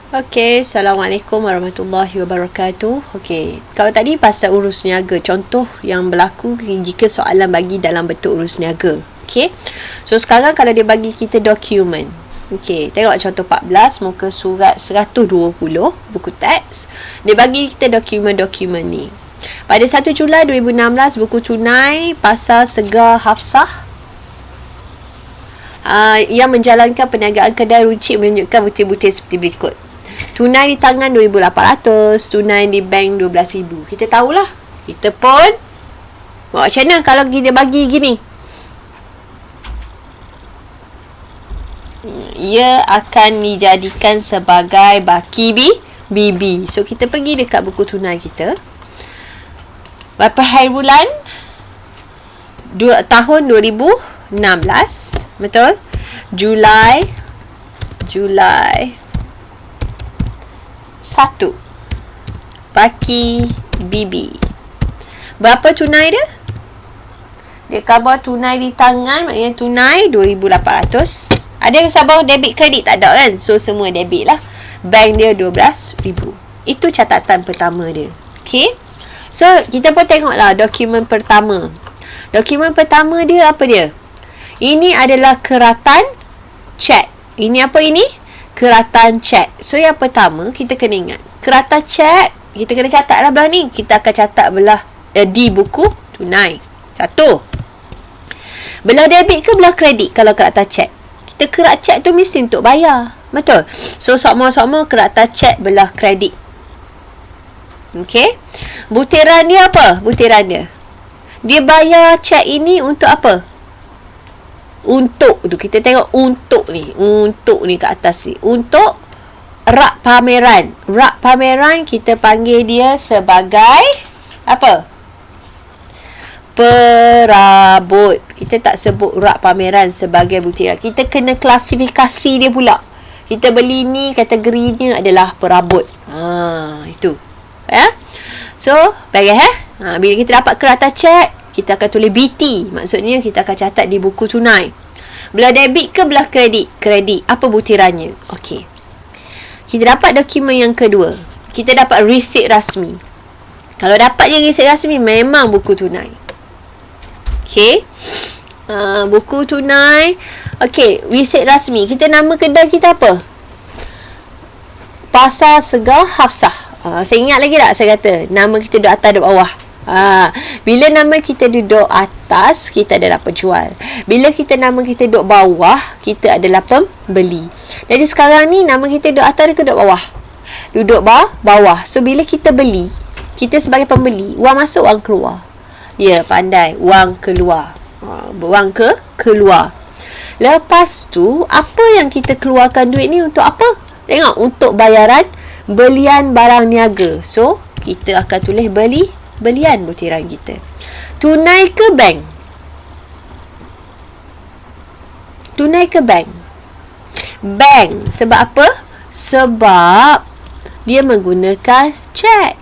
Okey, Assalamualaikum warahmatullahi wabarakatuh. Okey, kalau tadi pasal urus niaga, contoh yang berlaku jika soalan bagi dalam bentuk urus niaga. Okey, so sekarang kalau dia bagi kita dokumen. Okey, tengok contoh 14, muka surat 120, buku teks. Dia bagi kita dokumen-dokumen ni. Pada 1 Julai 2016, buku tunai pasar Segar Hafsah yang menjalankan perniagaan kedai runcit menunjukkan butir-butir seperti berikut. Tunai di tangan 2,800, tunai di bank 12,000. Kita tahulah. Kita pun buat macam mana kalau kita bagi gini? Ia akan dijadikan sebagai baki BB. So kita pergi dekat buku tunai kita. Berapa hari bulan? Tahun 2016. Betul? Julai 1. Baki BB. Berapa tunai dia? Dia khabar tunai di tangan, maknanya tunai 2,800. Ada yang sabar debit kredit? Tak ada kan? So semua debit lah. Bank dia 12,000. Itu catatan pertama dia. Okay? So kita pun tengoklah dokumen pertama. Dokumen pertama dia apa dia? Ini adalah keratan cek. Ini apa ini? Keratan cek. So yang pertama kita kena ingat, keratan cek kita kena catatlah belah ni. Kita akan catat belah di buku tunai. 1. Belah debit ke belah kredit kalau keratan cek? Kita kerat cek tu mesti untuk bayar. Betul? So sama-sama keratan cek belah kredit. Okey. Butiran dia apa? Butiran dia. Dia bayar cek ini untuk apa? Untuk tu kita tengok untuk ni kat atas ni. Untuk rak pameran. Rak pameran kita panggil dia sebagai apa? Perabot. Kita tak sebut rak pameran sebagai butiran. Kita kena klasifikasi dia pula. Kita beli ni kategorinya adalah perabot. Itu. Ya. So, baik bila kita dapat kertas cek, kita akan tulis BT. Maksudnya kita akan catat di buku tunai. Belah debit ke belah kredit? Kredit. Apa butirannya? Okey. Kita dapat dokumen yang kedua. Kita dapat resit rasmi. Kalau dapat je resit rasmi, memang buku tunai. Okey. Buku tunai. Okey, resit rasmi. Kita nama kedai kita apa? Pasar Segar Hafsah. Saya ingat lagi tak saya kata? Nama kita duduk atas, duduk bawah. Bila nama kita duduk atas, kita adalah penjual. Bila nama kita duduk bawah, kita adalah pembeli. Jadi sekarang ni nama kita duduk atas ke duduk bawah? Duduk bawah. So bila kita beli, kita sebagai pembeli, wang masuk, wang keluar. Ya, pandai. Wang keluar. Wang keluar. Lepas tu, apa yang kita keluarkan duit ni untuk apa? Tengok, untuk bayaran belian barang niaga. So, kita akan tulis belian butiran kita. Tunai ke bank? Tunai ke bank? Bank. Sebab apa? Sebab dia menggunakan cek.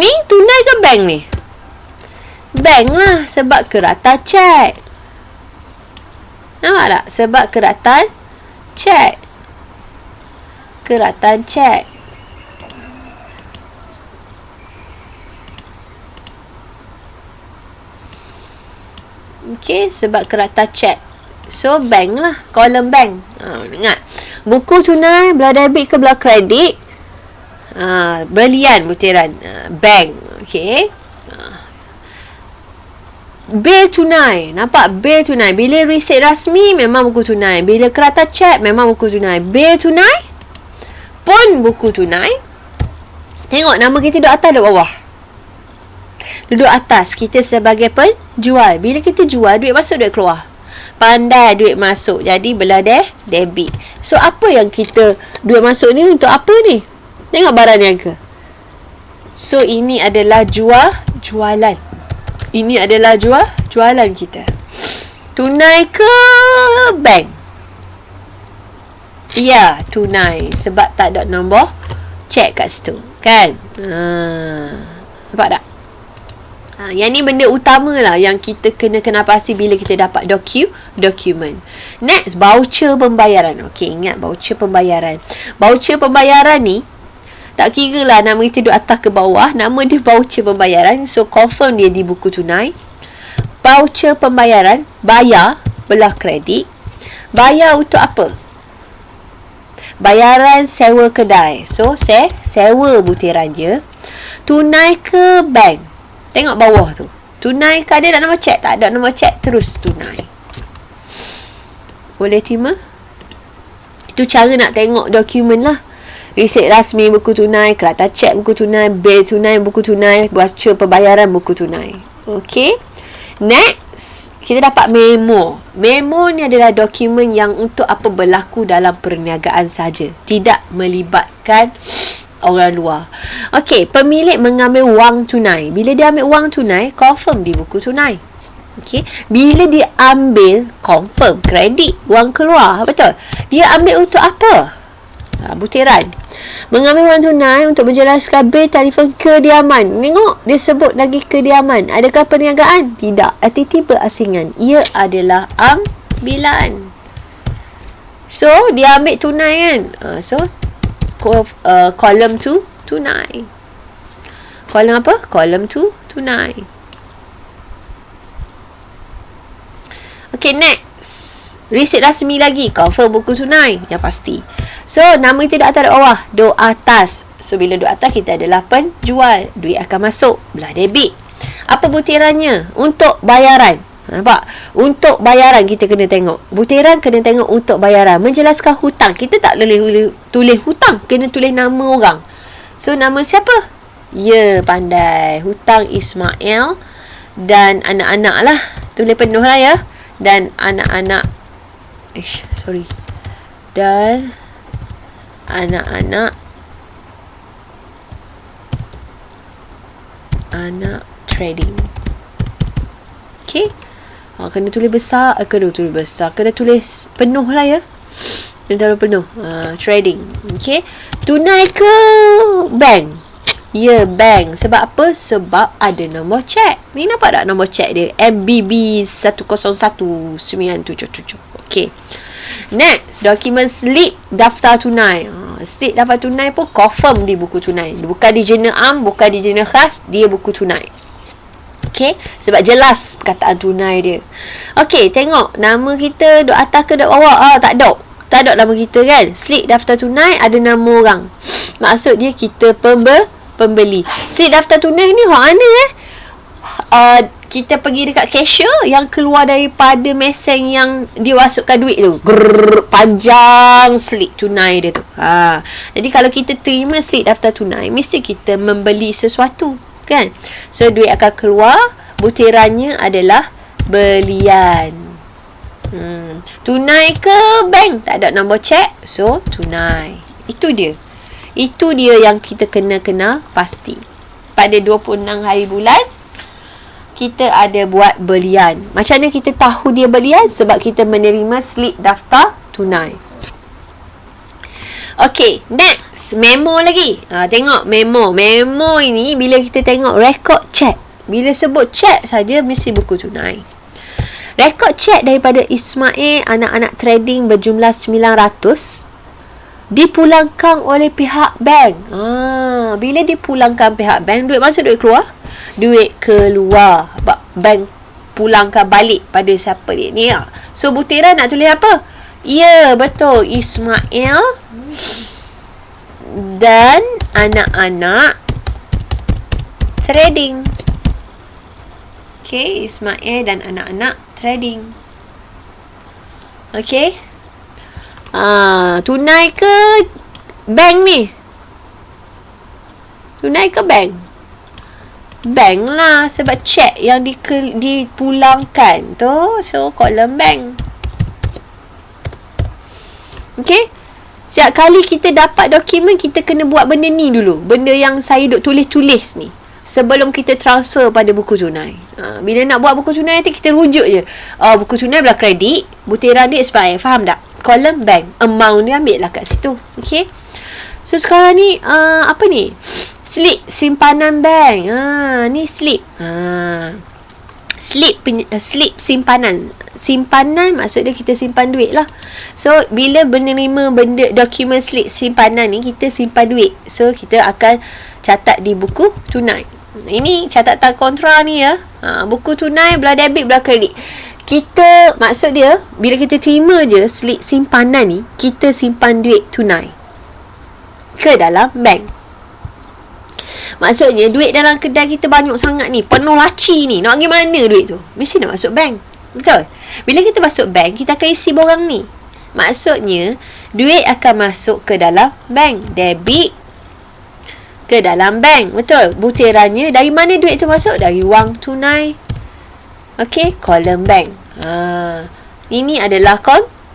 Ni tunai ke bank ni? Bank lah. Sebab keratan cek. Nampak tak? Sebab keratan cek. Keratan cek. Okey, sebab kertas cek. So, bank lah. Kolom bank. Ingat. Buku tunai, belah debit ke belah kredit? Belian butiran. Bank. Okey. Bil tunai. Nampak? Bil tunai. Bila resit rasmi, memang buku tunai. Bila kertas cek, memang buku tunai. Bil tunai pun buku tunai. Tengok, nama kita duduk atas, duduk bawah. Duduk atas, kita sebagai penjual. Bila kita jual, duit masuk, duit keluar. Pandai duit masuk. Jadi belah debit. So apa yang kita duit masuk ni untuk apa ni? Tengok barang niaga. So ini adalah jualan. Ini adalah jualan kita. Tunai ke bank? Ya, tunai. Sebab tak ada nombor cek kat situ. Kan? Nampak tak? Yang ni benda utama lah yang kita kena pasti bila kita dapat dokumen. Next, voucher pembayaran. Okey, ingat voucher pembayaran. Voucher pembayaran ni tak kira lah nama kita duduk atas ke bawah, nama dia voucher pembayaran. So confirm dia di buku tunai. Voucher pembayaran, bayar belah kredit. Bayar untuk apa? Bayaran sewa kedai. So sewa butiran je. Tunai ke bank? Tengok bawah tu. Tunai ke ada nombor cek? Tak ada nombor cek, terus tunai. Boleh terima? Itu cara nak tengok dokumen lah. Resit rasmi buku tunai, kereta cek buku tunai, bil tunai buku tunai, voucher pembayaran buku tunai. Okay. Next, kita dapat memo. Memo ni adalah dokumen yang untuk apa berlaku dalam perniagaan saja. Tidak melibatkan orang luar. Okey, pemilik mengambil wang tunai. Bila dia ambil wang tunai, confirm di buku tunai. Okey, bila dia ambil, confirm kredit, wang keluar. Betul? Dia ambil untuk apa? Butiran. Mengambil wang tunai untuk menjelaskan bil telefon kediaman. Tengok, dia sebut lagi kediaman. Adakah perniagaan? Tidak. Aktiviti berasingan. Ia adalah ambilan. So, dia ambil tunai kan? So, kolom tu tunai. Kolom apa? Kolom tu tunai. Okay, next. Resit rasmi lagi. Confirm buku tunai. Yang pasti. So, nama kita duduk atas, duduk bawah. Duduk atas. So, bila duduk atas, kita adalah penjual. Duit akan masuk. Belah debit. Apa butirannya? Untuk bayaran. Nampak? Untuk bayaran kita kena tengok. Butiran kena tengok untuk bayaran. Menjelaskan hutang. Kita tak boleh tulis hutang. Kena tulis nama orang. So, nama siapa? Ya, pandai. Hutang Ismail. Dan anak-anak lah. Tulis penuh lah ya. Dan anak-anak. Sorry. Dan anak-anak. Anak trading. Okay. Kena tulis besar. Kena tulis penuh lah ya. Kena terlalu penuh. Trading. Okay. Tunai ke bank? Ya, bank. Sebab apa? Sebab ada nombor cek. Ni nampak tak nombor cek dia? MBB 101977. Okay. Next, dokumen slip daftar tunai. Slip daftar tunai pun confirm di buku tunai. Bukan di jurnal am, bukan di jurnal khas. Dia buku tunai. Okay, sebab jelas perkataan tunai dia. Okay, tengok nama kita duduk atas ke duduk bawah? Tak ada nama kita kan. Slip daftar tunai ada nama orang. Maksud dia kita pembeli. Slip daftar tunai ni mana kita pergi dekat cashier yang keluar daripada mesin yang dia masukkan duit tu. Panjang slip tunai dia tu. Jadi kalau kita terima slip daftar tunai, mesti kita membeli sesuatu. Kan? So, duit akan keluar. Butirannya adalah belian. Tunai ke bank? Tak ada nombor cek. So, tunai. Itu dia yang kita kena pasti. Pada 26 hari bulan, kita ada buat belian. Macam mana kita tahu dia belian? Sebab kita menerima slip daftar tunai. Okay, next. Memo lagi. Tengok memo. Memo ini bila kita tengok rekod cek. Bila sebut cek saja mesti buku tunai. Rekod cek daripada Ismail anak-anak trading berjumlah 900 dipulangkan oleh pihak bank. Bila dipulangkan pihak bank, duit masuk, duit keluar? Duit keluar. Bank pulangkan balik pada siapa dia ni. So, butiran nak tulis apa? Ya, betul. Ismail dan anak-anak trading. Okay, Ismail dan anak-anak trading. Okay. Tunai ke bank ni? Tunai ke bank? Bank lah, sebab cek yang dipulangkan tu. So, kolom bank. Okay. Setiap kali kita dapat dokumen, kita kena buat benda ni dulu. Benda yang saya duk tulis-tulis ni. Sebelum kita transfer pada buku tunai. Bila nak buat buku tunai nanti kita rujuk je. Buku tunai belah kredit. Butiran dia expired. Faham tak? Kolom bank. Amount dia ambil lah kat situ. Okay. So sekarang ni, apa ni? Slip simpanan bank. Ni slip. Slip simpanan. Simpanan maksud dia kita simpan duit lah. So bila menerima benda dokumen slip simpanan ni, kita simpan duit. So kita akan catat di buku tunai. Ini catatan kontra ni ya. Buku tunai belah debit belah kredit. Kita maksud dia bila kita terima je slip simpanan ni, kita simpan duit tunai ke dalam bank. Maksudnya duit dalam kedai kita banyak sangat ni, penuh laci ni, nak pergi mana duit tu? Mesti nak masuk bank. Betul? Bila kita masuk bank, kita akan isi borang ni. Maksudnya duit akan masuk ke dalam bank. Debit ke dalam bank. Betul? Butirannya dari mana duit tu masuk? Dari wang tunai. Okey, kolom bank. Ini adalah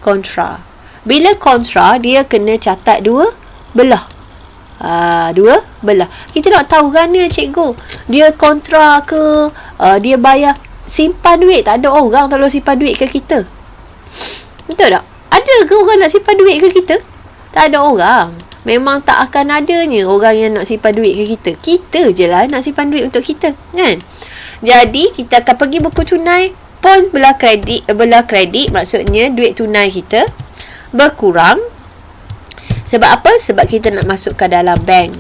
kontra. Bila kontra, dia kena catat dua belah. Dua belah. Kita nak tahu kerana cikgu dia kontra ke dia bayar simpan duit. Tak ada orang tolong simpan duit ke kita. Betul tak? Ada ke orang nak simpan duit ke kita? Tak ada orang. Memang tak akan adanya orang yang nak simpan duit ke kita. Kita je lah nak simpan duit untuk kita, kan? Jadi kita akan pergi buku tunai pun belah kredit maksudnya duit tunai kita berkurang. Sebab apa? Sebab kita nak masukkan dalam bank.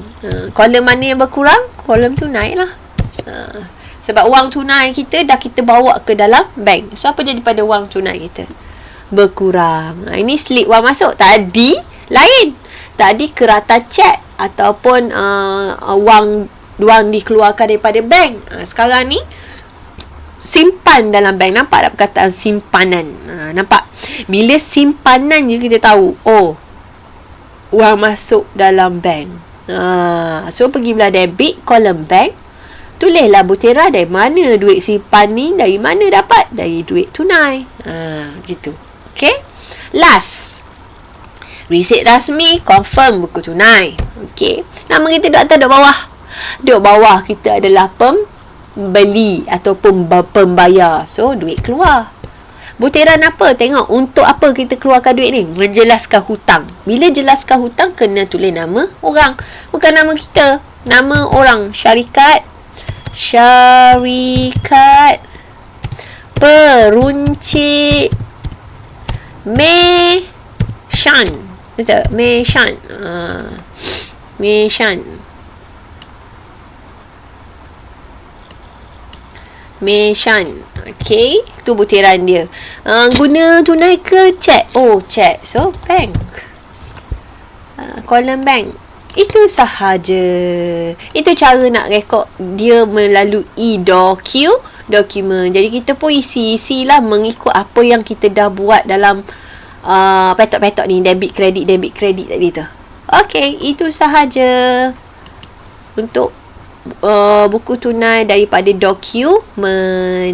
Kolom mana yang berkurang? Kolom tunai lah. Sebab wang tunai kita dah kita bawa ke dalam bank. So apa jadi pada wang tunai kita? Berkurang. Ini slip wang masuk. Tadi lain. Tadi keratan cek ataupun wang dikeluarkan daripada bank. Sekarang ni simpan dalam bank. Nampak tak perkataan simpanan? Nampak? Bila simpanan je kita tahu, wang masuk dalam bank. So pergi belah debit, kolom bank, tulislah butiran dari mana duit simpan ni, dari mana dapat? Dari duit tunai. Gitu. Okay. Last, resit rasmi, confirm buku tunai. Okay. Nama kita duduk atas, duduk bawah. Duduk bawah kita adalah pembeli ataupun pembayar. So duit keluar. Butiran apa? Tengok untuk apa kita keluarkan duit ni. Menjelaskan hutang. Bila jelaskan hutang, kena tulis nama orang. Bukan nama kita. Nama orang. Syarikat Peruncit Meishan. Betul? Meishan. Okay, tu butiran dia. Guna tunai ke cek? Cek. So bank. Kolom bank. Itu sahaja. Itu cara nak rekod dia melalui dokumen. Jadi kita pun isi-isilah mengikut apa yang kita dah buat dalam petok-petok ni, debit kredit tadi tu. Okay, itu sahaja untuk buku tunai daripada dokumen.